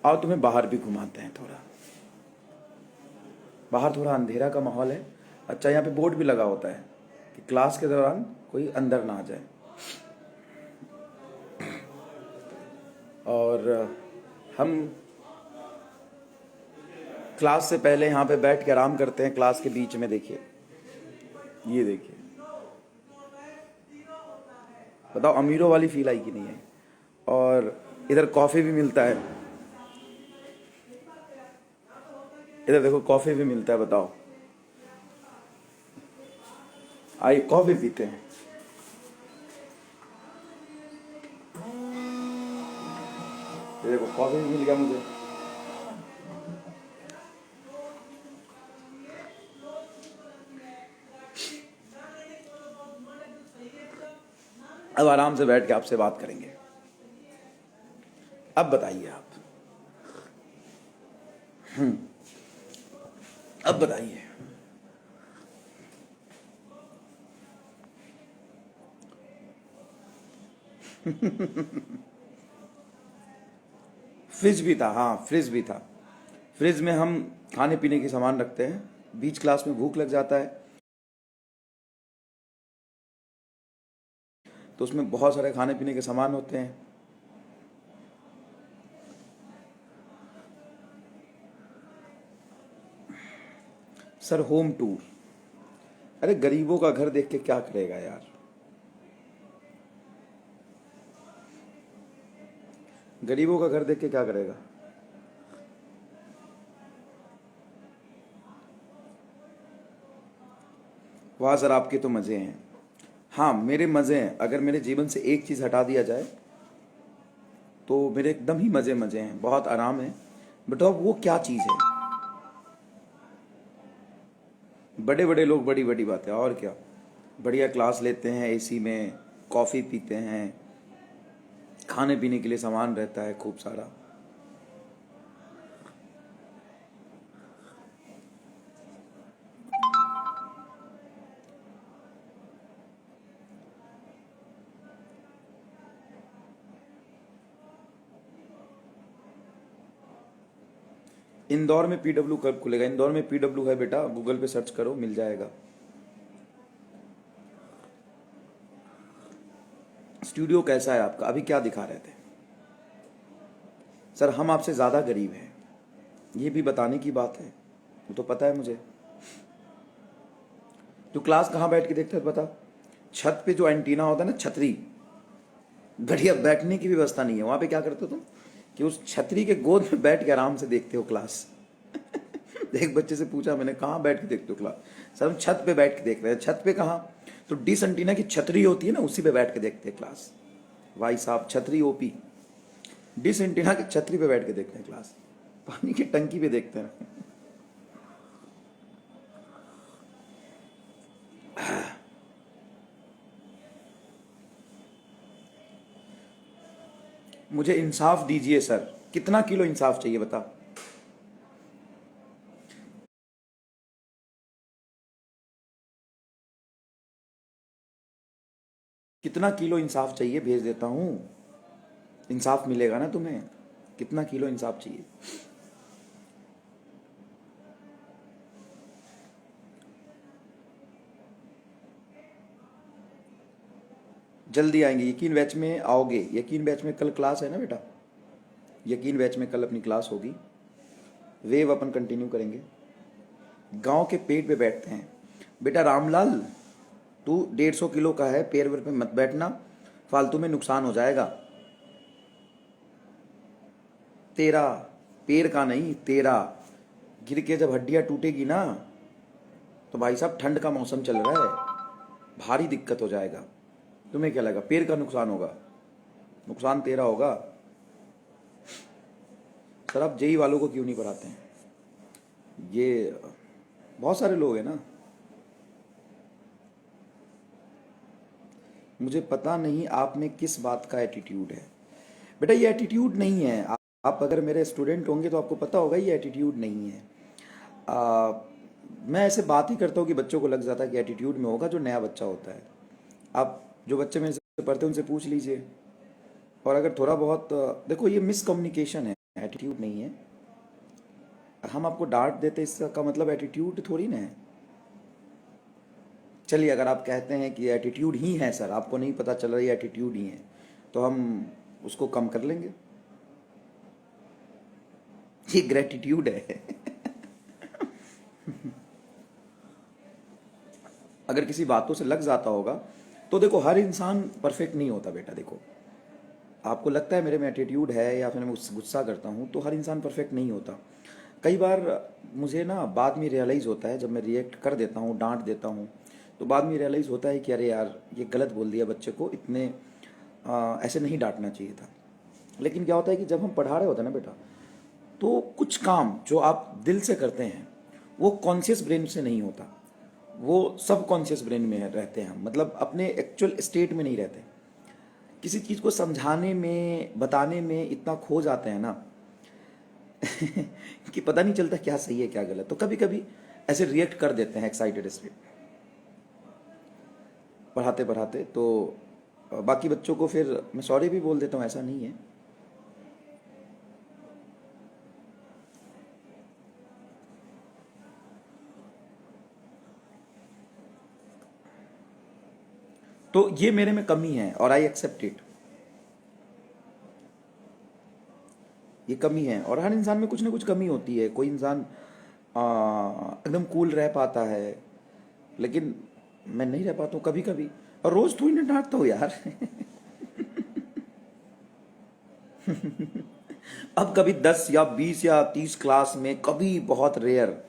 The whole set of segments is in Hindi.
आओ तुम्हें बाहर भी घुमाते हैं थोड़ा। बाहर थोड़ा अंधेरा का माहौल है। अच्छा, यहाँ पे बोर्ड भी लगा होता है कि क्लास के दौरान कोई अंदर ना आ जाए। और हम क्लास से पहले यहाँ पे बैठ के आराम करते हैं। क्लास के बीच में देखिए, ये देखिए, बताओ अमीरों वाली फील आई कि नहीं है। और इधर कॉफ़ी भी मिलता है, इधर देखो कॉफ़ी भी मिलता है। बताओ, आइए कॉफ़ी पीते हैं। ये देखो कॉफ़ी भी मिल गया मुझे। अब आराम से बैठ के आपसे बात करेंगे। अब बताइए आप, अब बताइए। फ्रिज भी था, हाँ फ्रिज भी था। फ्रिज में हम खाने पीने के सामान रखते हैं। बीच क्लास में भूख लग जाता है तो उसमें बहुत सारे खाने पीने के सामान होते हैं। सर होम टूर, अरे गरीबों का घर देख के क्या करेगा यार। गरीबों का घर देख के क्या करेगा। वाह सर, आपके तो मज़े हैं। हाँ मेरे मज़े हैं। अगर मेरे जीवन से एक चीज़ हटा दिया जाए तो मेरे एकदम ही मज़े मज़े हैं, बहुत आराम है। बताओ वो क्या चीज़ है। बड़े बड़े लोग बड़ी बड़ी बातें, और क्या। बढ़िया क्लास लेते हैं एसी में, कॉफ़ी पीते हैं, खाने पीने के लिए सामान रहता है खूब सारा। इंदौर में पीडब्ल्यू कब खुलेगा। इंदौर में पीडब्ल्यू है बेटा, गूगल पे सर्च करो मिल जाएगा। स्टूडियो कैसा है आपका, अभी क्या दिखा रहे थे। सर हम आपसे ज़्यादा गरीब हैं, ये भी बताने की बात है, वो तो पता है मुझे। तो क्लास कहाँ बैठ के देखते हो पता। छत पे जो एंटीना होता है ना, छतरी, बढ़िया बैठने की व्यवस्था नहीं है वहाँ पे। क्या करते हो तुम कि उस छतरी के गोद में बैठ के आराम से देखते हो क्लास। एक बच्चे से पूछा मैंने, कहाँ बैठ के देखते हो क्लास। सर हम छत पे बैठ के देख रहे हैं। छत पे कहाँ, तो डिस एंटीना की छतरी होती है ना, उसी पे बैठ के देखते हैं क्लास। भाई साहब छतरी ओपी, डिस एंटीना की छतरी पे बैठ के देखते हैं क्लास। पानी की टंकी पे देखते हैं। मुझे इंसाफ दीजिए सर, कितना किलो इंसाफ चाहिए बता। कितना किलो इंसाफ चाहिए, भेज देता हूँ। इंसाफ मिलेगा ना तुम्हें। कितना किलो इंसाफ चाहिए। जल्दी आएंगे, यकीन बैच में आओगे। यकीन बैच में कल क्लास है ना बेटा, यकीन बैच में कल अपनी क्लास होगी। वेव अपन कंटिन्यू करेंगे। गांव के पेड़ पे बैठते हैं बेटा। रामलाल तू 150 किलो का है, पेड़ पे मत बैठना, फालतू में नुकसान हो जाएगा तेरा। पेड़ का नहीं तेरा। गिर के जब हड्डियां टूटेगी ना तो भाई साहब, ठंड का मौसम चल रहा है, भारी दिक्कत हो जाएगा। तुम्हें क्या लगा पेड़ का नुकसान होगा। नुकसान तेरा होगा। सर आप जेई वालों को क्यों नहीं पढ़ाते हैं। ये बहुत सारे लोग हैं ना। मुझे पता नहीं आप में किस बात का एटीट्यूड है बेटा। ये एटीट्यूड नहीं है। आप अगर मेरे स्टूडेंट होंगे तो आपको पता होगा ये एटीट्यूड नहीं है। आ, मैं ऐसे बात ही करता हूँ कि बच्चों को लग जाता है कि एटीट्यूड में होगा जो नया बच्चा होता है। आप जो बच्चे मेरे से पढ़ते हैं उनसे पूछ लीजिए। और अगर थोड़ा बहुत देखो, ये मिसकम्युनिकेशन है। एटीट्यूड नहीं है। हम आपको डांट देते इसका मतलब एटीट्यूड थोड़ी ना है। चलिए, अगर आप कहते हैं कि एटीट्यूड ही है सर, आपको नहीं पता चल रहा है एटीट्यूड ही है, तो हम उसको कम कर लेंगे। ये ग्रेटिट्यूड है। अगर किसी बातों से लग जाता होगा तो देखो, हर इंसान परफेक्ट नहीं होता बेटा। देखो, आपको लगता है मेरे में एटीट्यूड है या फिर मैं गुस्सा करता हूँ, तो हर इंसान परफेक्ट नहीं होता। कई बार मुझे ना बाद में रियलाइज़ होता है, जब मैं रिएक्ट कर देता हूँ, डांट देता हूँ, तो बाद में रियलाइज़ होता है कि अरे यार, ये गलत बोल दिया बच्चे को, इतने ऐसे नहीं डांटना चाहिए था। लेकिन क्या होता है कि जब हम पढ़ा रहे होते हैं ना बेटा, तो कुछ काम जो आप दिल से करते हैं वो कॉन्शियस ब्रेन से नहीं होता, वो सब कॉन्शियस ब्रेन में रहते हैं हम, मतलब अपने एक्चुअल स्टेट में नहीं रहते। किसी चीज़ को समझाने में, बताने में इतना खो जाते हैं ना कि पता नहीं चलता क्या सही है क्या गलत। तो कभी कभी ऐसे रिएक्ट कर देते हैं एक्साइटेड से पढ़ाते पढ़ाते। तो बाकी बच्चों को फिर मैं सॉरी भी बोल देता हूँ, ऐसा नहीं है। तो ये मेरे में कमी है और आई एक्सेप्ट इट। ये कमी है, और हर इंसान में कुछ ना कुछ कमी होती है। कोई इंसान एकदम कूल रह पाता है, लेकिन मैं नहीं रह पाता हूँ कभी कभी। और रोज थोड़ी ना डांटता हूँ यार। अब कभी 10 या 20 या 30 क्लास में, कभी बहुत रेयर,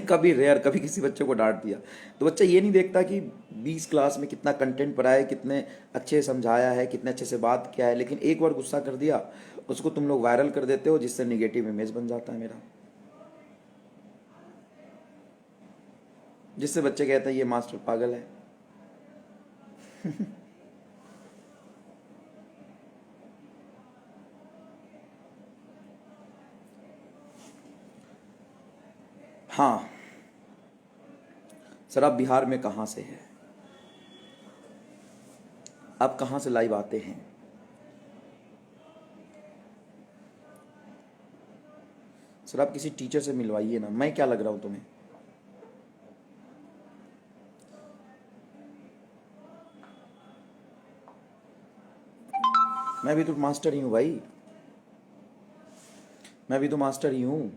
कभी रेयर, कभी किसी बच्चे को डांट दिया। तो बच्चा ये नहीं देखता कि 20 क्लास में कितना कंटेंट पढ़ा है, कितने अच्छे समझाया है, कितने अच्छे से बात किया है। लेकिन एक बार गुस्सा कर दिया, उसको तुम लोग वायरल कर देते हो, जिससे निगेटिव इमेज बन जाता है मेरा, जिससे बच्चे कहते हैं ये मास्टर पागल है। हाँ सर, आप बिहार में कहाँ से हैं? आप कहाँ से लाइव आते हैं? सर आप किसी टीचर से मिलवाइए ना, मैं क्या लग रहा हूँ तुम्हें? मैं भी तो मास्टर ही हूँ भाई, मैं भी तो मास्टर ही हूँ।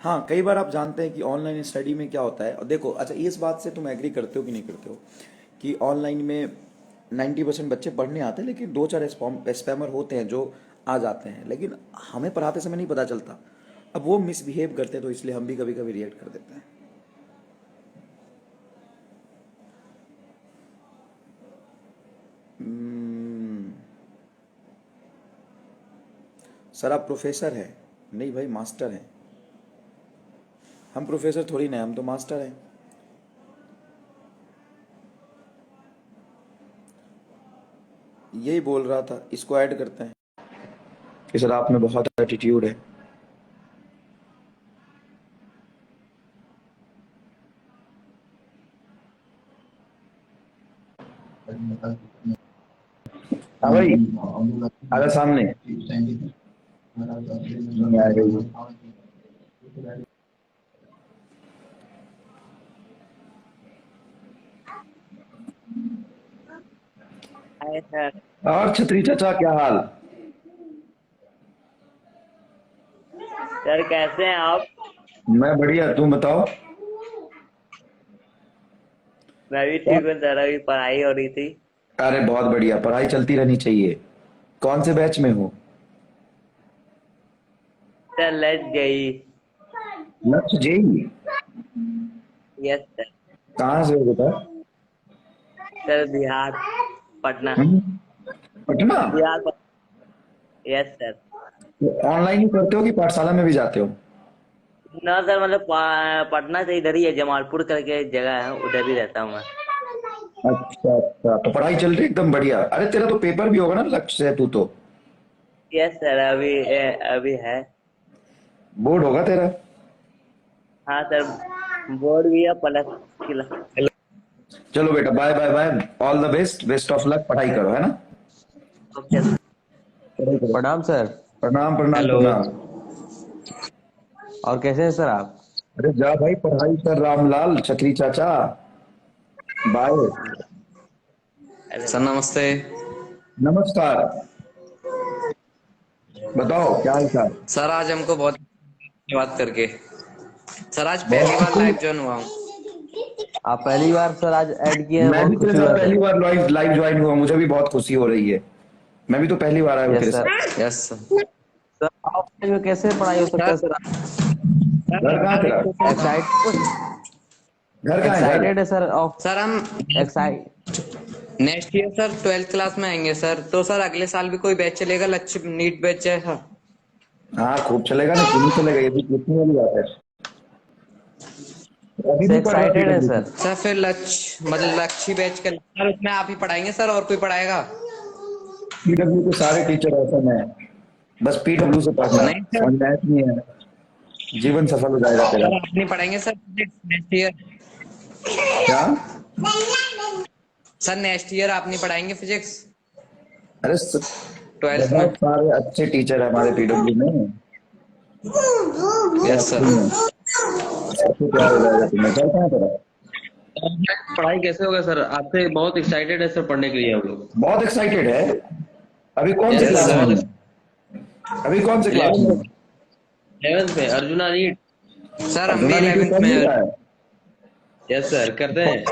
हाँ, कई बार आप जानते हैं कि ऑनलाइन स्टडी में क्या होता है। और देखो, अच्छा, इस बात से तुम एग्री करते हो कि नहीं करते हो कि ऑनलाइन में 90% बच्चे पढ़ने आते हैं, लेकिन दो चार स्पैमर होते हैं जो आ जाते हैं, लेकिन हमें पढ़ाते समय नहीं पता चलता। अब वो मिसबिहेव करते हैं, तो इसलिए हम भी कभी कभी रिएक्ट कर देते हैं। हम्म, सर आप प्रोफेसर हैं? नहीं भाई, मास्टर हैं। हम प्रोफेसर थोड़ी ना हैं, हम तो मास्टर हैं। यही बोल रहा था, इसको ऐड करते हैं कि सर आप में बहुत एटीट्यूड है। हाँ भाई, आजा सामने। नहीं आ गई। Hi sir. और छतरी चाचा, क्या हाल? सर कैसे हैं आप? मैं बढ़िया, तुम बताओ। मैं भी ठीक हूँ सर, अभी पढ़ाई हो रही थी। अरे बहुत बढ़िया, पढ़ाई चलती रहनी चाहिए। कौन से बैच में हो? सर लग गई। लक्ष्य जेई। Yes sir. कहाँ से हो बेटा? सर बिहार, पटना। हम्म, Patna. Bihar yes sir. Online ही करते हो कि पाठशाला में भी जाते हो? ना सर, मतलब पटना से इधर ही है, जमालपुर करके जगह है, उधर ही रहता हूँ मैं। अच्छा अच्छा, तो पढ़ाई चल रही है एकदम बढ़िया। अरे तेरा तो पेपर भी होगा ना लक्ष्य से, तू तो यस सर, अभी अभी है। बोर्ड होगा तेरा। हाँ सर, बोर्ड भी है प्लस क्लास। चलो बेटा, bye bye bye, all the best, best of luck, पढ़ाई करो, है ना? Okay sir. पढ़ाई करो। प्रणाम सर। प्रणाम प्रणाम हेलो। प्रणाम। और कैसे हैं सर आप? अरे जा भाई, पढ़ाई कर रामलाल छतरी चाचा। बाय। अरे सर नमस्ते। नमस्कार। बताओ क्या हाल चाल? सर आज हमको बहुत बात करके। सर आज बहुत पहली बार खुशी। लाइव ज्वाइन हुआ हूँ। आप पहली बार सर आज ऐड किए हैं, मैं भी बहुत तेरे खुशी हुआ साथ पहली सर। बार लाइव लाइव ज्वाइन हुआ, मुझे भी बहुत खुशी हो रही है। मैं भी तो पहली बार आया हूँ यस तेरे सर, साथ। Yes sir. सर ऑफलाइन में कैसे पढ़ाई हो सकता है सर, सर? घर कहाँ तेरा? एक्साइटेड घर कहाँ है घर? एक्साइटेड है सर ऑफ सर हम excite next year sir 12th class में आएंगे सर, तो सर अगले साल भी कोई बैच चलेगा, लक्ष्य नीट बैच जैसा? हाँ खूब चलेगा ना, क्यों नहीं चलेगा, ये भी पूछने वाली बात है। अभी से भी पढ़ रहा एक्साइटेड है PWC। सर। सर फिर लक्ष्य मतलब लक्ष्य बैच का सर उसमें आप ही पढ़ाएंगे सर और कोई पढ़ाएगा? PW के सारे टीचर ऐसे हैं, बस PW से पढ़ना, नहीं सर, समझ में आया कि नहीं है? जीवन सफल हो जाएगा तेरा। सर आप नहीं पढ़ाएंगे सर नेक्स्ट ईयर? क्या? सर नेक्स्ट ईयर आप नहीं पढ़ाएंगे फिजिक्स अरे 12th में? बहुत सारे अच्छे टीचर है हमारे PW में। यस आपको सर। नहीं, सबसे प्यार हो जाएगा तुम्हें। घर कहाँ है तेरा? पढ़ाई कैसे होगा सर? आपसे बहुत एक्साइटेड है सर पढ़ने के लिए हम लोग। बहुत एक्साइटेड है। अभी कौन से यस क्लास सर, में बहुत है? अभी कौन से क्लास में है? 11th में अर्जुना नीट। सर हम भी अर्जुना नीट में 11th पढ़ में नहीं है। रहा है? यस सर, करते हैं।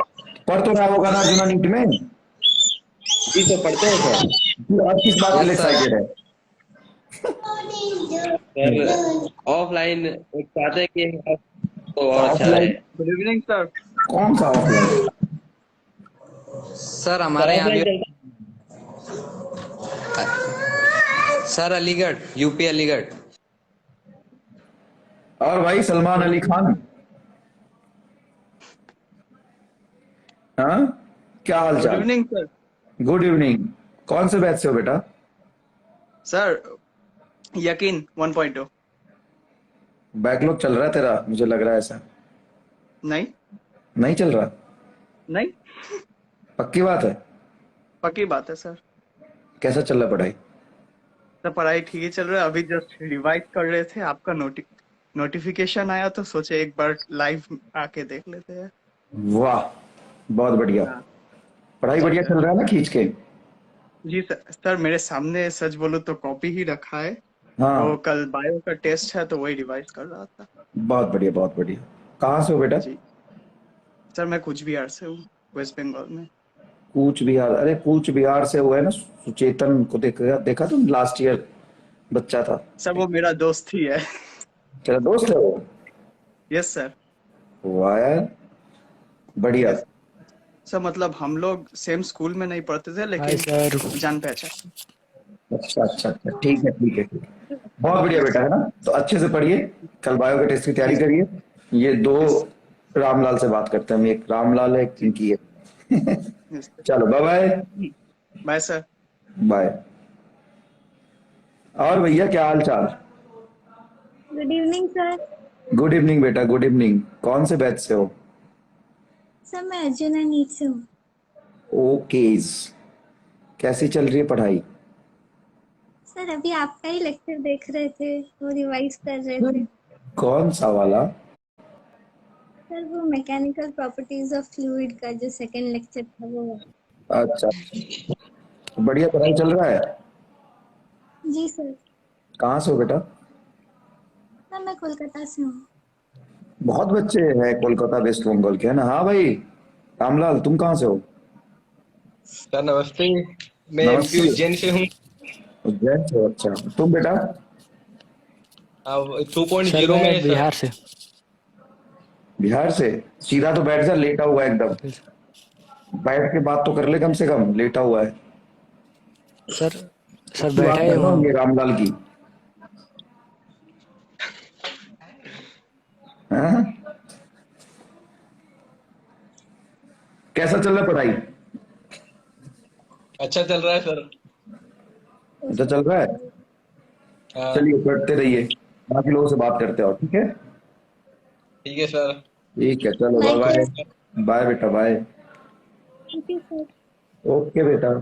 पढ़ तो रहा होगा ना अर्जुना नीट में? जी सर, पढ़ते हैं सर। फिर आप किस बात के लिए यस सर। एक्साइटेड है? सर ऑफलाइन चाहते हैं कि तो और अच्छा रहे। ऑफलाइन? Good evening sir. कौन सा ऑफलाइन? सर सर हमारे यहाँ ऑफलाइन भी चलता सर अलीगढ़, यूपी अलीगढ़। और भाई सलमान अली खान, हाँ क्या हाल गुड चाल? Evening sir. Good evening. कौन से बैच से हो बेटा? सर यकीन 1.2। बैकलॉग चल रहा है तेरा, मुझे लग रहा है ऐसा। नहीं नहीं चल रहा? नहीं, पक्की बात है? पक्की बात है सर। कैसा चल रहा है पढ़ाई? सर पढ़ाई ठीक ही चल रहा है, अभी जस्ट रिवाइज कर रहे थे, आपका नोटिफिकेशन आया तो सोचे एक बार लाइव आके देख लेते हैं। वाह, बहुत बढ़िया। हाँ पढ़ाई जी बढ़िया सर। चल रहा है ना खींच के? जी सर मेरे सामने सच बोलो तो कॉपी ही रखा है। वो हाँ, कल बायो का टेस्ट है तो वही रिवाइज कर रहा था। बहुत बढ़िया बहुत बढ़िया। कहाँ से हो बेटा? जी सर, मैं कूच बिहार से हूँ, वेस्ट बंगाल में। कूच बिहार? अरे कूच बिहार से हुआ है ना, सुचेतन को देखा देखा तुम लास्ट ईयर, बच्चा था। सर वो मेरा दोस्त ही है। तेरा दोस्त है वो? Yes sir. वाह यार, बढ़िया। यस सर, मतलब हम लोग सेम स्कूल में नहीं पढ़ते थे लेकिन जान पहचान। अच्छा अच्छा अच्छा, ठीक है ठीक है ठीक है। बहुत बढ़िया यस बेटा, है ना? तो अच्छे से पढ़िए, कल बायो के टेस्ट की तैयारी करिए। ये दो यस रामलाल से बात करते हैं हम, एक रामलाल है एक जी पिंकी है। यस चलो bye bye. Bye sir. Bye. और भैया क्या हाल चाल? Good evening sir. Good evening बेटा, गुड इवनिंग। कौन से बैच से हो? सर मैं अर्जुना नीट से हूँ। ओकेज। कैसी चल रही है पढ़ाई? सर अभी आपका ही लेक्चर देख रहे थे, वो रिवाइज कर रहे थे। कौन सा वाला? सर वो मैकेनिकल प्रॉपर्टीज ऑफ फ्लूइड का जो सेकंड लेक्चर था वो वाला। अच्छा, बढ़िया पढ़ाई चल रहा है? जी सर। कहाँ से हो बेटा? सर मैं कोलकाता से हूँ। बहुत बच्चे हैं कोलकाता वेस्ट बंगाल के, है ना? हाँ भाई रामलाल, तुम कहाँ से हो? सर नमस्ते, मैं एमपी नमस्ते। उज्जैन से हूँ। उज्जैन से? अच्छा, तुम बेटा? 2.0 में है सर। बिहार से। बिहार से? सीधा तो बैठ जा, लेटा हुआ है एकदम। बैठ के बात तो कर ले, कम से कम लेटा हुआ है। सर सर की बात बैठा ही कर रहा हूँ हूँ। ये रामलाल की। हाँ? कैसा चल रहा है पढ़ाई? अच्छा चल रहा है सर। अच्छा चल रहा है? हाँ। चलिए पढ़ते रहिए, बाकी लोगों से बात करते हो, ठीक है? ठीक है सर। ठीक है, चलो बाय Bye. बाय। बाय बेटा, bye. Thank you, sir. Okay बेटा।